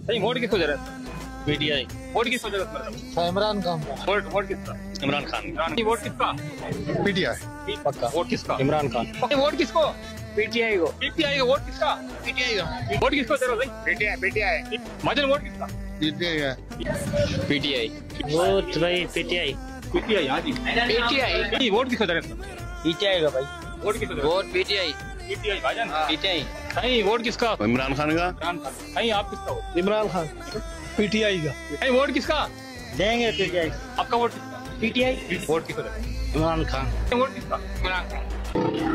सही वोट किसको दे रहे हैं? पीटीआई। वोट किसको दे रहे हैं? इमरान खान। वोट किसका? इमरान खान। वोट किसका? पीटीआई पक्का। वोट किसका? इमरान खान। वोट किसको? पीटीआई को। पीटीआई का। वोट किसका? पीटीआई का। वोट किसको दे रहे हो? पीटीआई। माजन वोट किसका? पीटीआई है। पीटीआई। वोट भाई पीटीआई। पीटीआई। हाँ जी पीटीआई। वोट किसको दे रहे हैं? पीटीआई का भाई। वोट किसको दे रहे हैं? Vote PTI. पीटीआई भाईजान। पीटीआई। नहीं वोट किसका? इमरान खान का। इमरान खान। नहीं आप किसका हो? इमरान खान। पीटीआई का। नहीं वोट किसका? देंगे पीटीआई। आपका वोट किसका? पीटीआई। वोट किसको दे रहे हैं? इमरान खान। वोट किसका? इमरान खान।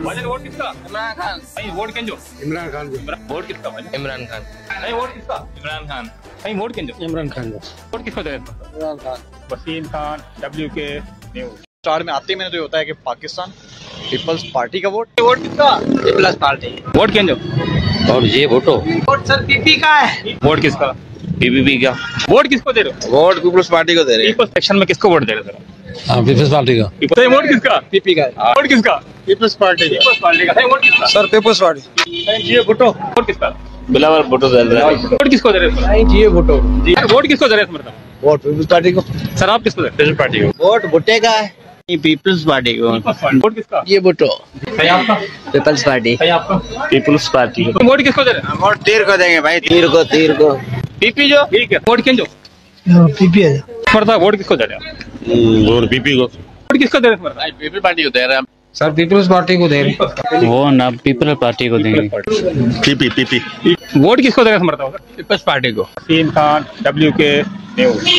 भाईजान वोट किसका? इमरान खान। नहीं वोट केंजो। इमरान खान वोट किसका भाईजान? इमरान खान। नहीं वोट किसका? इमरान खान। नहीं वोट केंजो। इमरान खान। वोट किसको दे रहे हैं? Imran Khan. Wasim Khan WK news. Star में आते ही मैंने तो ये होता है कि पाकिस्तान पीपल्स पार्टी का वोट। वोट किसका? Peoples Party. वोट केंजो। और ये वोटो। वोट सर पीपी का है। वोट किसका? पीपीपी का। वोट किसको दे रहे हो? वोट पीपल्स पार्टी को दे रहे पीपल्स सेक्शन में किसको वोट दे रहे हो? पीपल्स पार्टी का। सही वोट किसका? पीपी का है। वोट किसका? पीपल्स पार्टी का। पीपल्स पार्टी का। सही वोट किसका? Sir peoples party. जी भुट्टो। वोट किसका? बिलावल भुट्टो दे रहे हैं। वोट किसको दे रहे हो? नहीं जी भुट्टो। जी वोट किसको दे रहे हो? मतलब वोट पीपल्स पार्टी को। सर आप किसको दे रहे हो? पार्टी को। वोट भुट्टे का है। पीपल्स पार्टी को। वोट किसका? ये भुट्टो। सही आपका? Peoples Party. सही आपका? Peoples Party. वोट किसको दे रहे हो? वोट तीर को देंगे भाई। तीर को। पीपी जो ठीक है। वोट केंजो। पीपी है। मरता वोट किसको दे रहे हो? वोट पीपी को। वोट किसको दे रहे हो? मरता पीपल पार्टी को दे रहे हैं। सर पीपल्स पार्टी को दे रहे। वो ना पीपल पार्टी को देंगे। पीपी। वोट किसको दे रहे हो? मरता पीपल्स पार्टी को। Wasim Khan WK news.